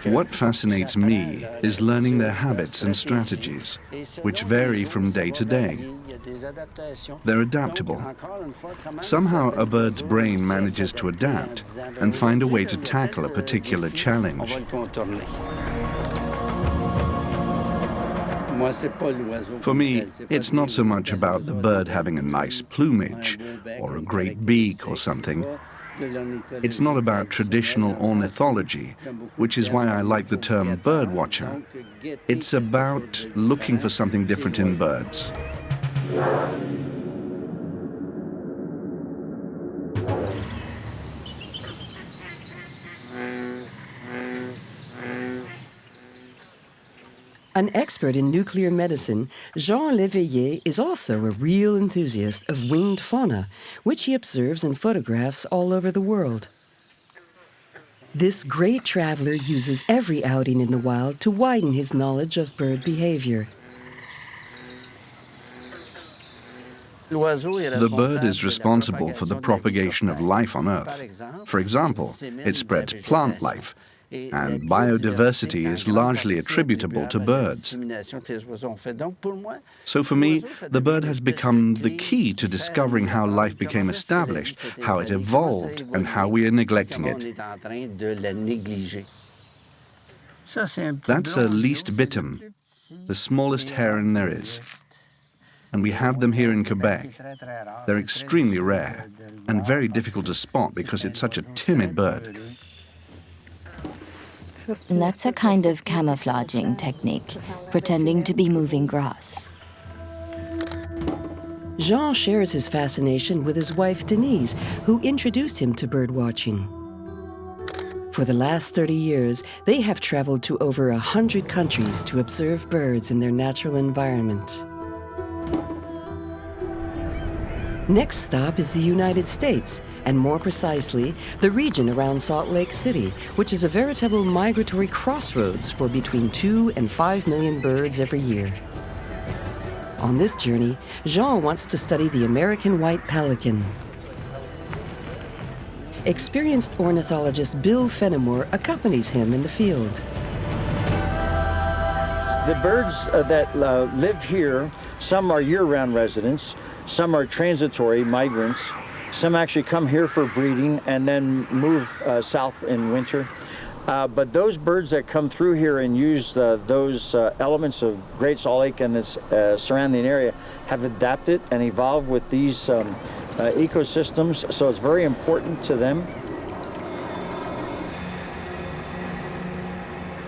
What fascinates me is learning their habits and strategies, which vary from day to day. They're adaptable. Somehow a bird's brain manages to adapt and find a way to tackle a particular challenge. For me, it's not so much about the bird having a nice plumage or a great beak or something. It's not about traditional ornithology, which is why I like the term birdwatcher. It's about looking for something different in birds. An expert in nuclear medicine, Jean Léveillé is also a real enthusiast of winged fauna, which he observes and photographs all over the world. This great traveler uses every outing in the wild to widen his knowledge of bird behavior. The bird is responsible for the propagation of life on Earth. For example, it spreads plant life, and biodiversity is largely attributable to birds. So for me, the bird has become the key to discovering how life became established, how it evolved, and how we are neglecting it. That's a least bitum, the smallest heron there is. And we have them here in Quebec. They're extremely rare and very difficult to spot because it's such a timid bird. And that's a kind of camouflaging technique, pretending to be moving grass. Jean shares his fascination with his wife Denise, who introduced him to birdwatching. For the last 30 years, they have traveled to over 100 countries to observe birds in their natural environment. Next stop is the United States, and more precisely, the region around Salt Lake City, which is a veritable migratory crossroads for between 2 and 5 million birds every year. On this journey, Jean wants to study the American white pelican. Experienced ornithologist Bill Fenimore accompanies him in the field. The birds that live here, some are year-round residents, some are transitory migrants. Some actually come here for breeding and then move south in winter. But those birds that come through here and use those elements of Great Salt Lake and this surrounding area have adapted and evolved with these ecosystems, so it's very important to them.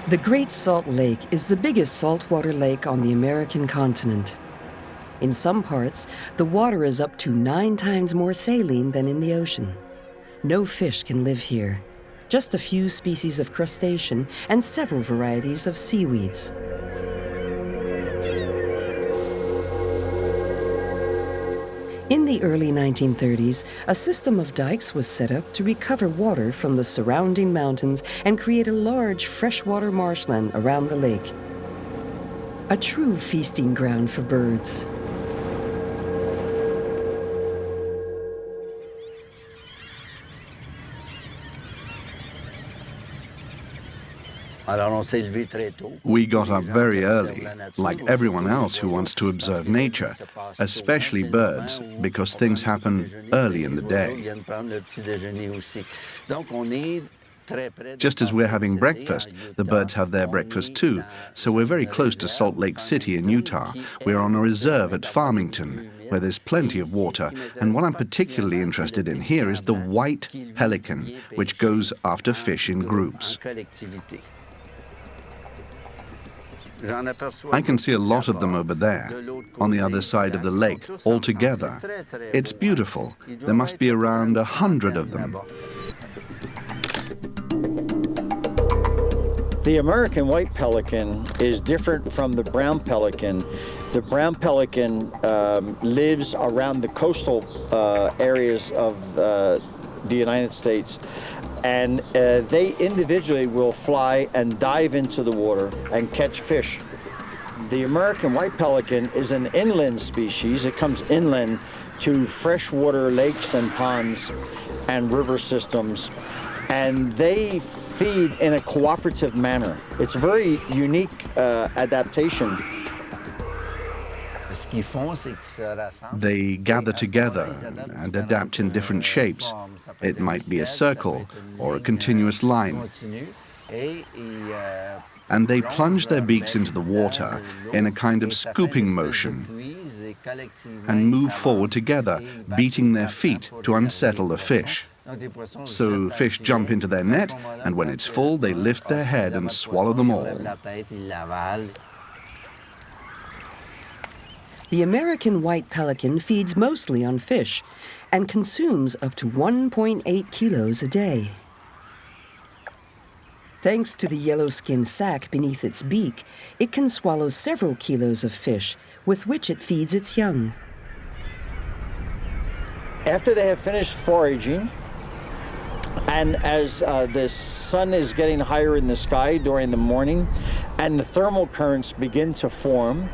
The Great Salt Lake is the biggest saltwater lake on the American continent. In some parts, the water is up to 9 times more saline than in the ocean. No fish can live here, just a few species of crustacean and several varieties of seaweeds. In the early 1930s, a system of dikes was set up to recover water from the surrounding mountains and create a large freshwater marshland around the lake. A true feasting ground for birds. We got up very early, like everyone else who wants to observe nature, especially birds, because things happen early in the day. Just as we're having breakfast, the birds have their breakfast too, so we're very close to Salt Lake City in Utah. We're on a reserve at Farmington, where there's plenty of water, and what I'm particularly interested in here is the white pelican, which goes after fish in groups. I can see a lot of them over there, on the other side of the lake, all together. It's beautiful. There must be around 100 of them. The American white pelican is different from the brown pelican. The brown pelican lives around the coastal areas of the United States. And they individually will fly and dive into the water and catch fish. The American white pelican is an inland species. It comes inland to freshwater lakes and ponds and river systems. and they feed in a cooperative manner. It's a very unique adaptation. They gather together and adapt in different shapes. It might be a circle or a continuous line. And they plunge their beaks into the water in a kind of scooping motion and move forward together, beating their feet to unsettle the fish. So fish jump into their net, and when it's full, they lift their head and swallow them all. The American white pelican feeds mostly on fish and consumes up to 1.8 kilos a day. Thanks to the yellow-skinned sac beneath its beak, it can swallow several kilos of fish, with which it feeds its young. After they have finished foraging, and as the sun is getting higher in the sky during the morning, and the thermal currents begin to form,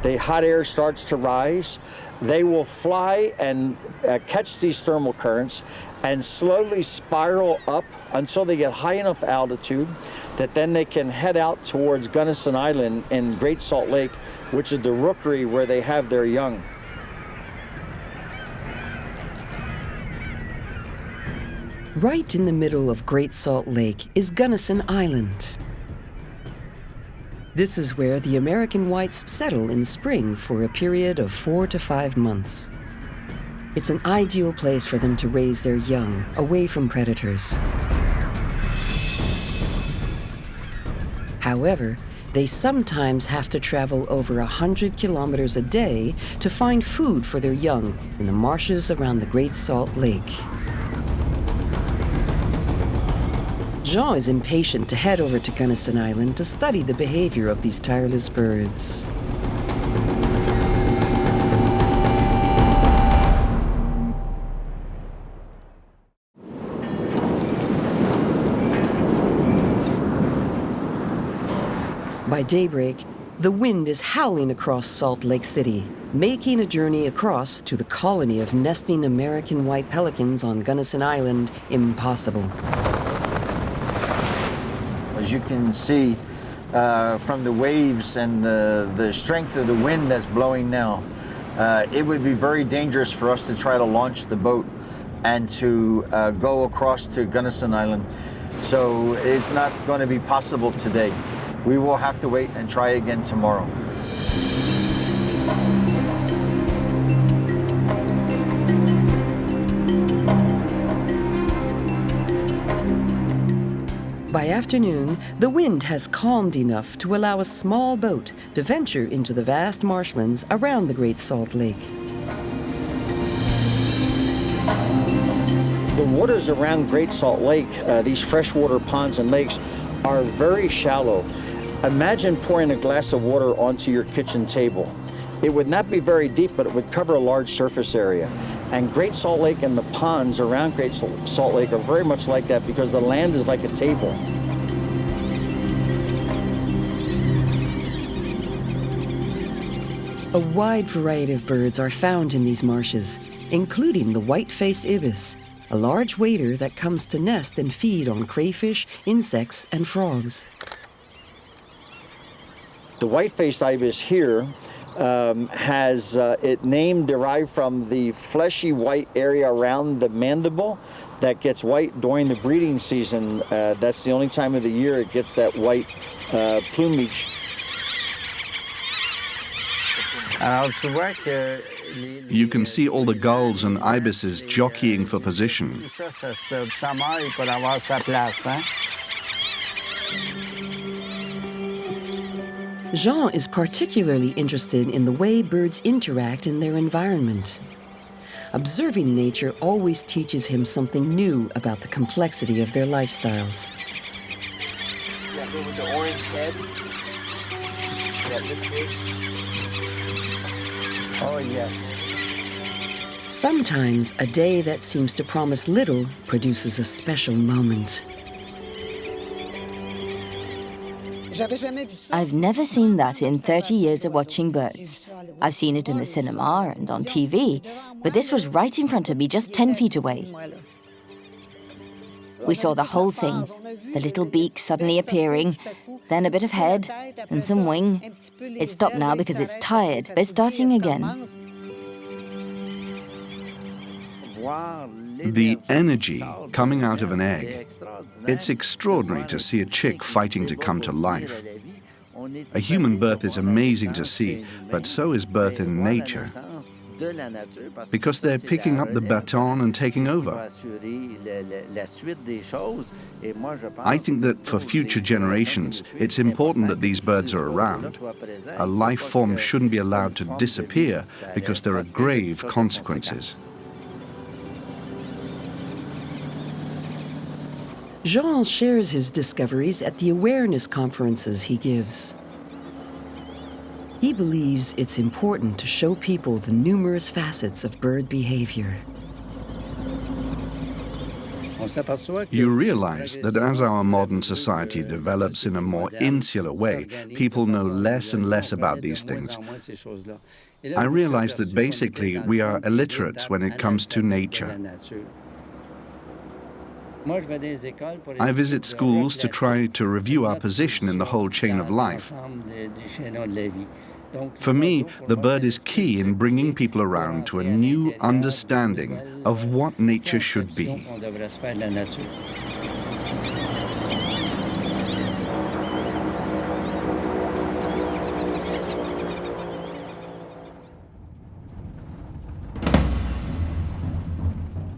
the hot air starts to rise, they will fly and catch these thermal currents and slowly spiral up until they get high enough altitude that then they can head out towards Gunnison Island in Great Salt Lake, which is the rookery where they have their young. Right in the middle of Great Salt Lake is Gunnison Island. This is where the American whites settle in spring for a period of 4 to 5 months. It's an ideal place for them to raise their young, away from predators. However, they sometimes have to travel over 100 kilometers a day to find food for their young in the marshes around the Great Salt Lake. Jean is impatient to head over to Gunnison Island to study the behavior of these tireless birds. By daybreak, the wind is howling across Salt Lake City, making a journey across to the colony of nesting American white pelicans on Gunnison Island impossible. As you can see from the waves and the strength of the wind that's blowing now, it would be very dangerous for us to try to launch the boat and to go across to Gunnison Island. So it's not going to be possible today. We will have to wait and try again tomorrow. By afternoon, the wind has calmed enough to allow a small boat to venture into the vast marshlands around the Great Salt Lake. The waters around Great Salt Lake, these freshwater ponds and lakes, are very shallow. Imagine pouring a glass of water onto your kitchen table. It would not be very deep, but it would cover a large surface area. And Great Salt Lake and the ponds around Great Salt Lake are very much like that because the land is like a table. A wide variety of birds are found in these marshes, including the white-faced ibis, a large wader that comes to nest and feed on crayfish, insects, and frogs. The white-faced ibis here has its name derived from the fleshy white area around the mandible that gets white during the breeding season. That's the only time of the year it gets that white plumage. You can see all the gulls and ibises jockeying for position. Jean is particularly interested in the way birds interact in their environment. Observing nature always teaches him something new about the complexity of their lifestyles. The orange head. Oh, yes. Sometimes a day that seems to promise little produces a special moment. I've never seen that in 30 years of watching birds. I've seen it in the cinema and on TV, but this was right in front of me, just 10 feet away. We saw the whole thing. The little beak suddenly appearing, then a bit of head, and some wing. It stopped now because it's tired, but it's starting again. The energy coming out of an egg. It's extraordinary to see a chick fighting to come to life. A human birth is amazing to see, but so is birth in nature, because they're picking up the baton and taking over. I think that for future generations, it's important that these birds are around. A life form shouldn't be allowed to disappear because there are grave consequences. Jean shares his discoveries at the awareness conferences he gives. He believes it's important to show people the numerous facets of bird behavior. You realize that as our modern society develops in a more insular way, people know less and less about these things. I realize that basically we are illiterates when it comes to nature. I visit schools to try to review our position in the whole chain of life. For me, the bird is key in bringing people around to a new understanding of what nature should be.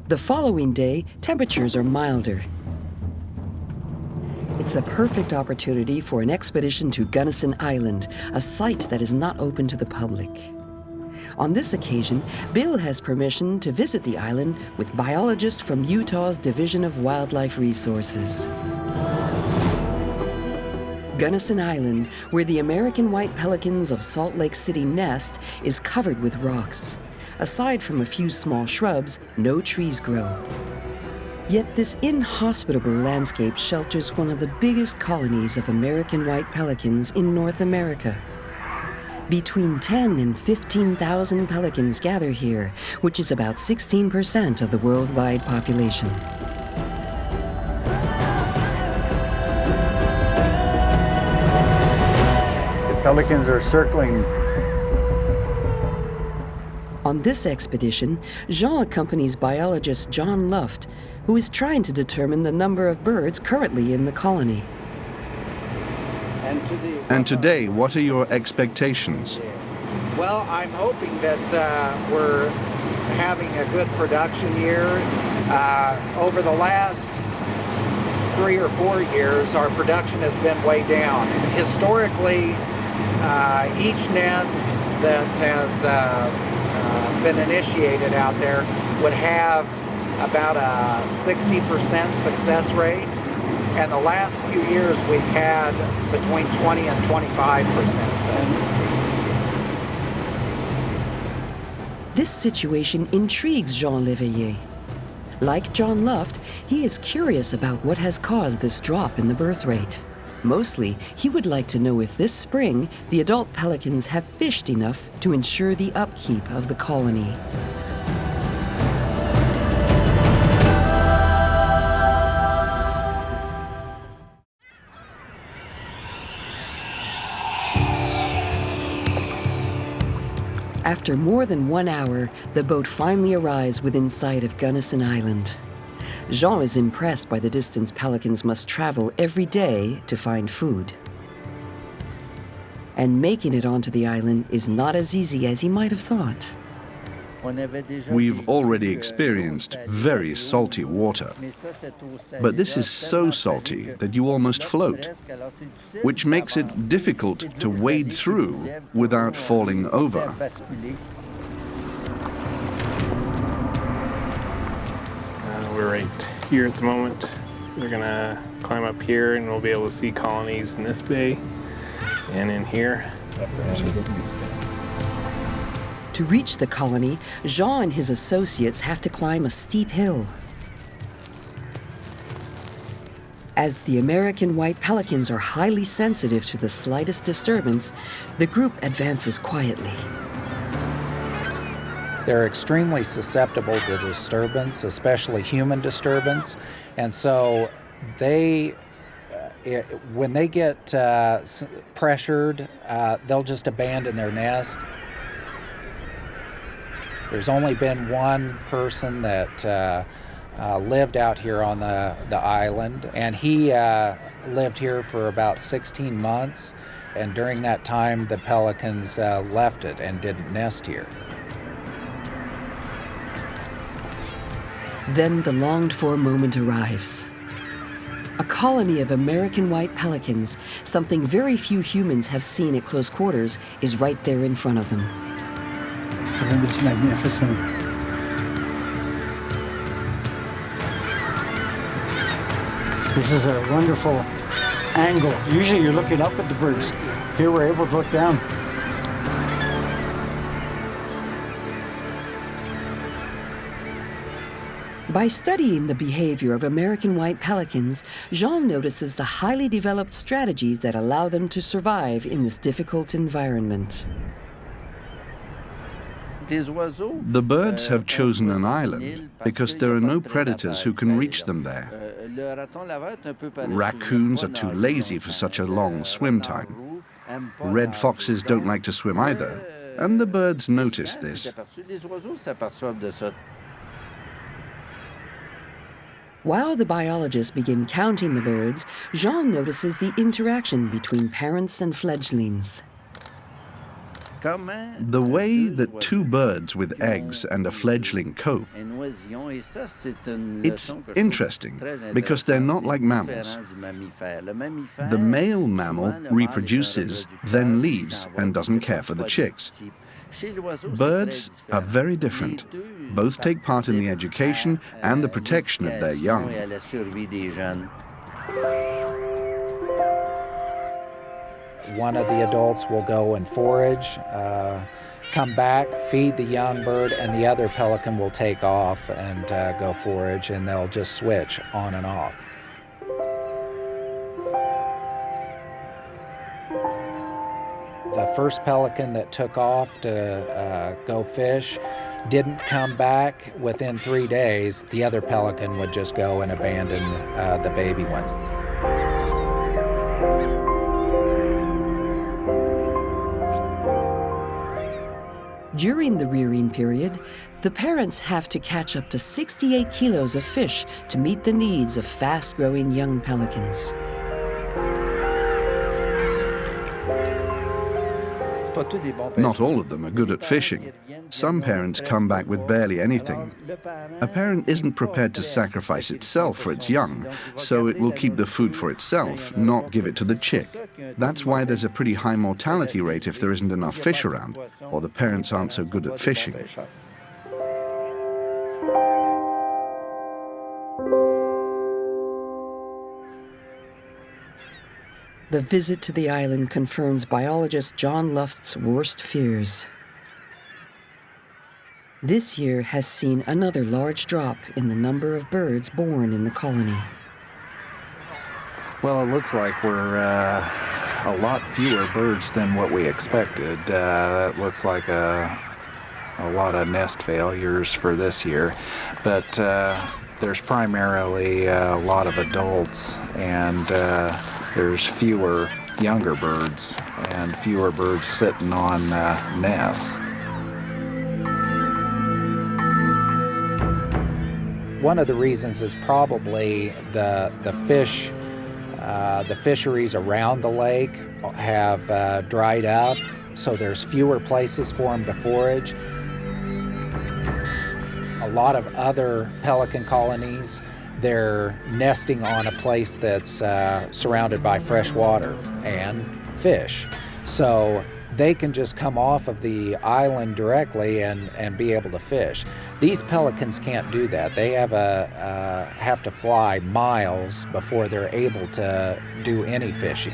The following day, temperatures are milder. It's a perfect opportunity for an expedition to Gunnison Island, a site that is not open to the public. On this occasion, Bill has permission to visit the island with biologists from Utah's Division of Wildlife Resources. Gunnison Island, where the American white pelicans of Salt Lake City nest, is covered with rocks. Aside from a few small shrubs, no trees grow. Yet this inhospitable landscape shelters one of the biggest colonies of American white pelicans in North America. Between 10 and 15,000 pelicans gather here, which is about 16% of the worldwide population. The pelicans are circling. On this expedition, Jean accompanies biologist John Luft, who is trying to determine the number of birds currently in the colony. And today, what are your expectations? Well, I'm hoping that we're having a good production year. Over the last 3 or 4 years, our production has been way down. Historically, each nest that has been initiated out there would have about a 60% success rate, and the last few years we've had between 20 and 25% success. This situation intrigues Jean Léveillé. Like John Luft, he is curious about what has caused this drop in the birth rate. Mostly, he would like to know if this spring the adult pelicans have fished enough to ensure the upkeep of the colony. After more than 1 hour, the boat finally arrives within sight of Gunnison Island. Jean is impressed by the distance pelicans must travel every day to find food. And making it onto the island is not as easy as he might have thought. We've already experienced very salty water, but this is so salty that you almost float, which makes it difficult to wade through without falling over. We're right here at the moment. We're gonna climb up here and we'll be able to see colonies in this bay and in here. To reach the colony, Jean and his associates have to climb a steep hill. As the American white pelicans are highly sensitive to the slightest disturbance, the group advances quietly. they're extremely susceptible to disturbance, especially human disturbance. And so when they get pressured, they'll just abandon their nest. There's only been one person that lived out here on the island, and he lived here for about 16 months, and during that time the pelicans left it and didn't nest here. Then the longed-for moment arrives. A colony of American white pelicans, something very few humans have seen at close quarters, is right there in front of them. Isn't this magnificent? This is a wonderful angle. Usually you're looking up at the birds. Here we're able to look down. By studying the behavior of American white pelicans, Jean notices the highly developed strategies that allow them to survive in this difficult environment. The birds have chosen an island because there are no predators who can reach them there. Raccoons are too lazy for such a long swim time. Red foxes don't like to swim either, and the birds notice this. While the biologists begin counting the birds, Jean notices the interaction between parents and fledglings. The way that two birds with eggs and a fledgling cope, it's interesting because they're not like mammals. The male mammal reproduces, then leaves, and doesn't care for the chicks. Birds are very different. Both take part in the education and the protection of their young. One of the adults will go and forage, come back, feed the young bird, and the other pelican will take off and go forage, and they'll just switch on and off. The first pelican that took off to go fish didn't come back within 3 days. The other pelican would just go and abandon the baby ones. During the rearing period, the parents have to catch up to 68 kilos of fish to meet the needs of fast-growing young pelicans. Not all of them are good at fishing. Some parents come back with barely anything. A parent isn't prepared to sacrifice itself for its young, so it will keep the food for itself, not give it to the chick. That's why there's a pretty high mortality rate if there isn't enough fish around, or the parents aren't so good at fishing. The visit to the island confirms biologist John Luft's worst fears. This year has seen another large drop in the number of birds born in the colony. Well, it looks like we're a lot fewer birds than what we expected. It looks like a lot of nest failures for this year, but there's primarily a lot of adults, and there's fewer younger birds and fewer birds sitting on nests. One of the reasons is probably the fish, the fisheries around the lake have dried up, so there's fewer places for them to forage. A lot of other pelican colonies, they're nesting on a place that's surrounded by fresh water and fish. So they can just come off of the island directly and be able to fish. These pelicans can't do that. They have to fly miles before they're able to do any fishing.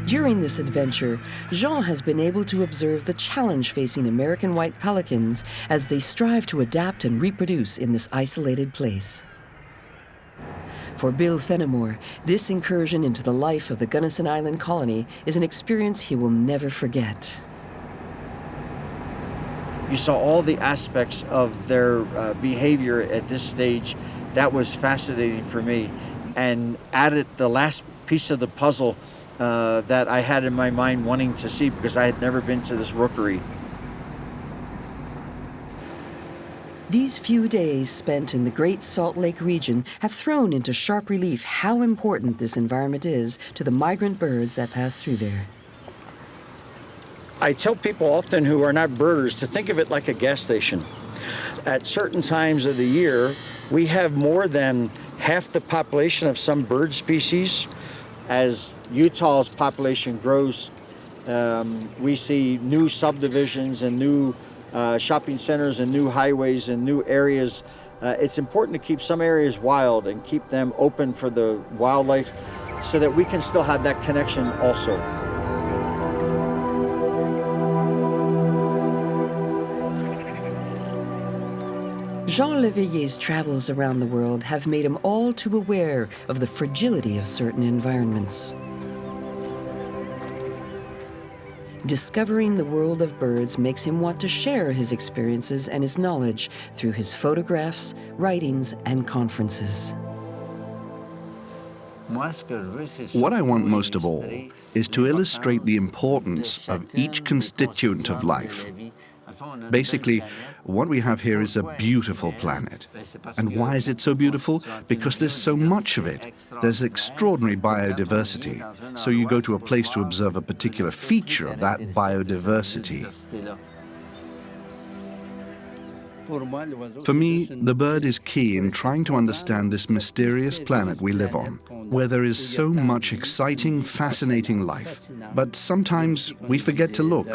During this adventure, Jean has been able to observe the challenge facing American white pelicans as they strive to adapt and reproduce in this isolated place. For Bill Fenimore, this incursion into the life of the Gunnison Island colony is an experience he will never forget. You saw all the aspects of their behavior at this stage. That was fascinating for me, and added the last piece of the puzzle that I had in my mind wanting to see, because I had never been to this rookery. These few days spent in the Great Salt Lake region have thrown into sharp relief how important this environment is to the migrant birds that pass through there. I tell people often who are not birders to think of it like a gas station. At certain times of the year, we have more than half the population of some bird species. As Utah's population grows, we see new subdivisions and new shopping centers and new highways and new areas. It's important to keep some areas wild and keep them open for the wildlife so that we can still have that connection also. Jean Léveillé's travels around the world have made him all too aware of the fragility of certain environments. Discovering the world of birds makes him want to share his experiences and his knowledge through his photographs, writings, and conferences. What I want most of all is to illustrate the importance of each constituent of life. Basically, what we have here is a beautiful planet. And why is it so beautiful? Because there's so much of it. There's extraordinary biodiversity. So you go to a place to observe a particular feature of that biodiversity. For me, the bird is key in trying to understand this mysterious planet we live on, where there is so much exciting, fascinating life. But sometimes we forget to look.